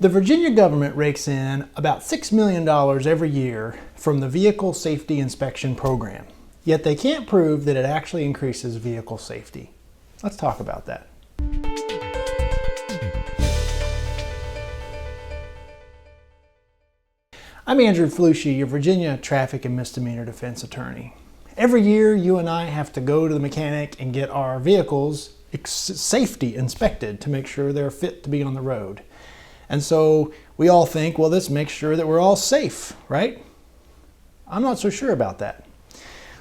The Virginia government rakes in about $6 million every year from the Vehicle Safety Inspection Program, yet they can't prove that it actually increases vehicle safety. Let's talk about that. I'm Andrew Flusci, your Virginia Traffic and Misdemeanor Defense Attorney. Every year, you and I have to go to the mechanic and get our vehicles safety inspected to make sure they're fit to be on the road. And so we all think, well, this makes sure that we're all safe, right? I'm not so sure about that.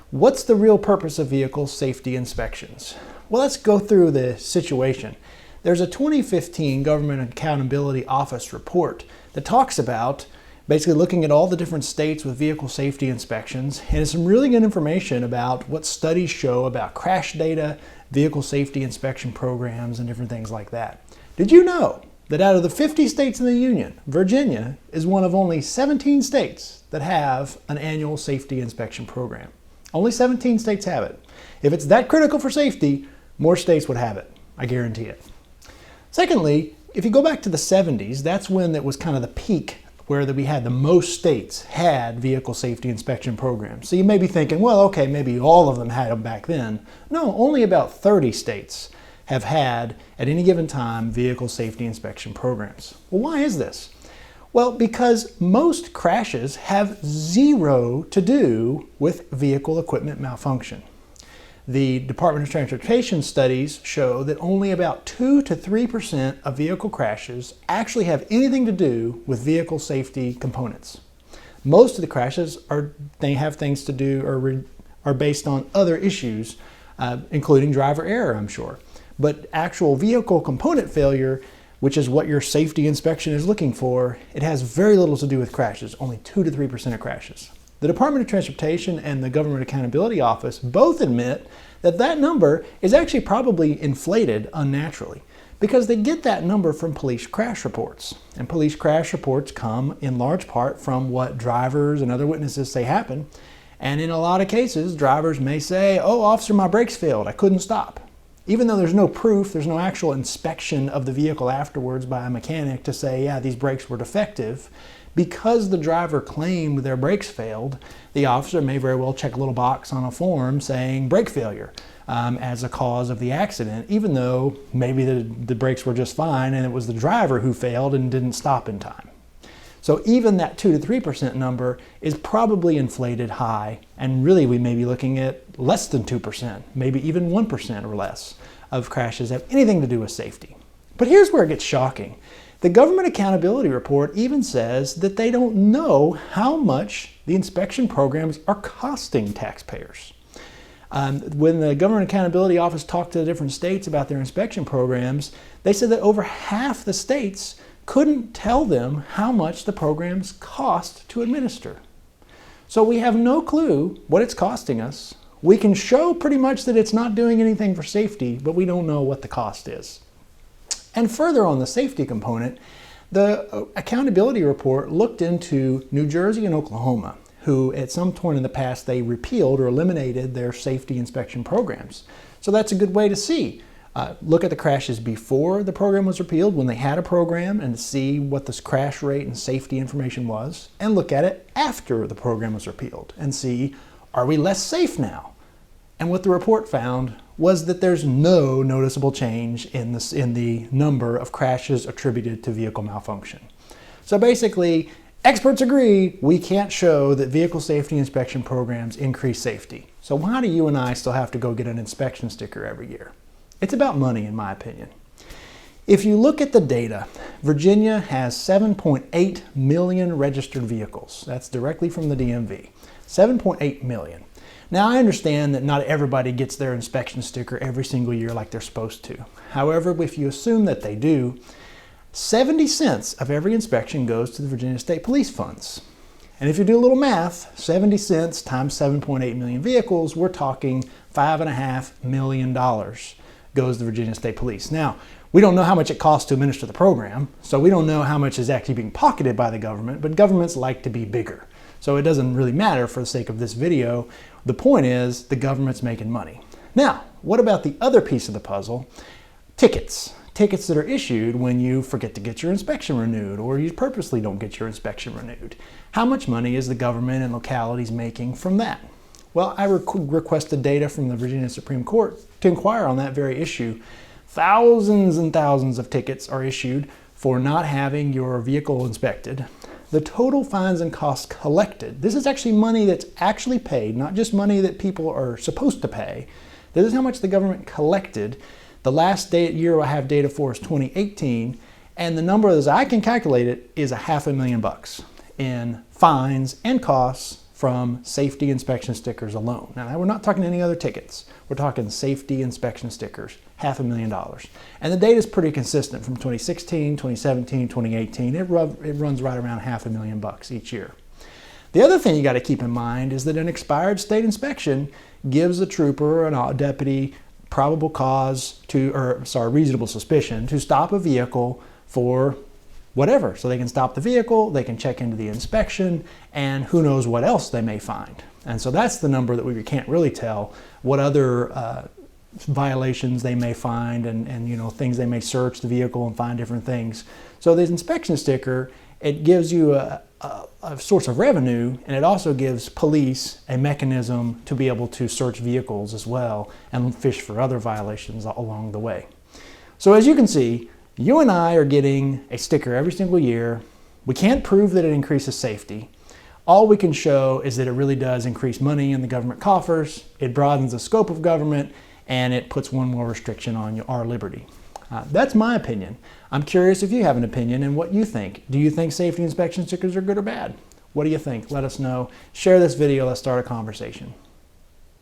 What's the real purpose of vehicle safety inspections? Well, let's go through the situation. There's a 2015 Government Accountability Office report that talks about basically looking at all the different states with vehicle safety inspections, and it's some really good information about what studies show about crash data, vehicle safety inspection programs, and different things like that. Did you know that out of the 50 states in the Union, Virginia is one of only 17 states that have an annual safety inspection program? Only 17 states have it. If it's that critical for safety, more states would have it. I guarantee it. Secondly, if you go back to the 70s, that's when it was kind of the peak where we had the most states had vehicle safety inspection programs. So you may be thinking, well, okay, maybe all of them had them back then. No, only about 30 states have had, at any given time, vehicle safety inspection programs. Well, why is this? Well, because most crashes have zero to do with vehicle equipment malfunction. The Department of Transportation studies show that only about 2 to 3% of vehicle crashes actually have anything to do with vehicle safety components. Most of the crashes have things to do or are based on other issues, including driver error, I'm sure. But actual vehicle component failure, which is what your safety inspection is looking for, it has very little to do with crashes, only 2 to 3% of crashes. The Department of Transportation and the Government Accountability Office both admit that that number is actually probably inflated unnaturally because they get that number from police crash reports. And police crash reports come in large part from what drivers and other witnesses say happened. And in a lot of cases, drivers may say, oh, officer, my brakes failed, I couldn't stop. Even though there's no proof, there's no actual inspection of the vehicle afterwards by a mechanic to say, yeah, these brakes were defective, because the driver claimed their brakes failed, the officer may very well check a little box on a form saying brake failure as a cause of the accident, even though maybe the brakes were just fine and it was the driver who failed and didn't stop in time. So even that 2 to 3% number is probably inflated high, and really we may be looking at less than 2%, maybe even 1% or less of crashes have anything to do with safety. But here's where it gets shocking. The Government Accountability Report even says that they don't know how much the inspection programs are costing taxpayers. When the Government Accountability Office talked to the different states about their inspection programs, they said that over half the states couldn't tell them how much the programs cost to administer. So we have no clue what it's costing us. We can show pretty much that it's not doing anything for safety, but we don't know what the cost is. And further on the safety component, the accountability report looked into New Jersey and Oklahoma, who at some point in the past they repealed or eliminated their safety inspection programs. So that's a good way to see. Look at the crashes before the program was repealed, when they had a program, and see what this crash rate and safety information was, and look at it after the program was repealed and see, are we less safe now? And what the report found was that there's no noticeable change in the number of crashes attributed to vehicle malfunction. So basically, experts agree we can't show that vehicle safety inspection programs increase safety. So why do you and I still have to go get an inspection sticker every year? It's about money, in my opinion. If you look at the data, Virginia has 7.8 million registered vehicles. That's directly from the DMV. 7.8 million. Now, I understand that not everybody gets their inspection sticker every single year like they're supposed to. However, if you assume that they do, 70 cents of every inspection goes to the Virginia State Police funds. And if you do a little math, 70 cents times 7.8 million vehicles, we're talking $5.5 million goes to the Virginia State Police. Now, we don't know how much it costs to administer the program, so we don't know how much is actually being pocketed by the government, but governments like to be bigger. So it doesn't really matter for the sake of this video. The point is the government's making money. Now, what about the other piece of the puzzle? Tickets. tickets that are issued when you forget to get your inspection renewed or you purposely don't get your inspection renewed. How much money is the government and localities making from that? Well, I requested data from the Virginia Supreme Court to inquire on that very issue. Thousands and thousands of tickets are issued for not having your vehicle inspected. The total fines and costs collected, this is actually money that's actually paid, not just money that people are supposed to pay. This is how much the government collected. The last year I have data for is 2018, and the number as I can calculate it is $500,000 in fines and costs from safety inspection stickers alone. Now we're not talking any other tickets. We're talking safety inspection stickers, $500,000. And the data is pretty consistent from 2016, 2017, 2018. It runs right around $500,000 each year. The other thing you got to keep in mind is that an expired state inspection gives a trooper or a deputy probable cause reasonable suspicion to stop a vehicle for whatever. So they can stop the vehicle, they can check into the inspection, and who knows what else they may find. And so that's the number that we can't really tell what other violations they may find and things they may search the vehicle and find different things. So this inspection sticker, it gives you a source of revenue, and it also gives police a mechanism to be able to search vehicles as well and fish for other violations along the way. So as you can see, you and I are getting a sticker every single year. We can't prove that it increases safety. All we can show is that it really does increase money in the government coffers, it broadens the scope of government, and it puts one more restriction on our liberty. That's my opinion. I'm curious if you have an opinion and what you think. Do you think safety inspection stickers are good or bad? What do you think? Let us know. Share this video. Let's start a conversation.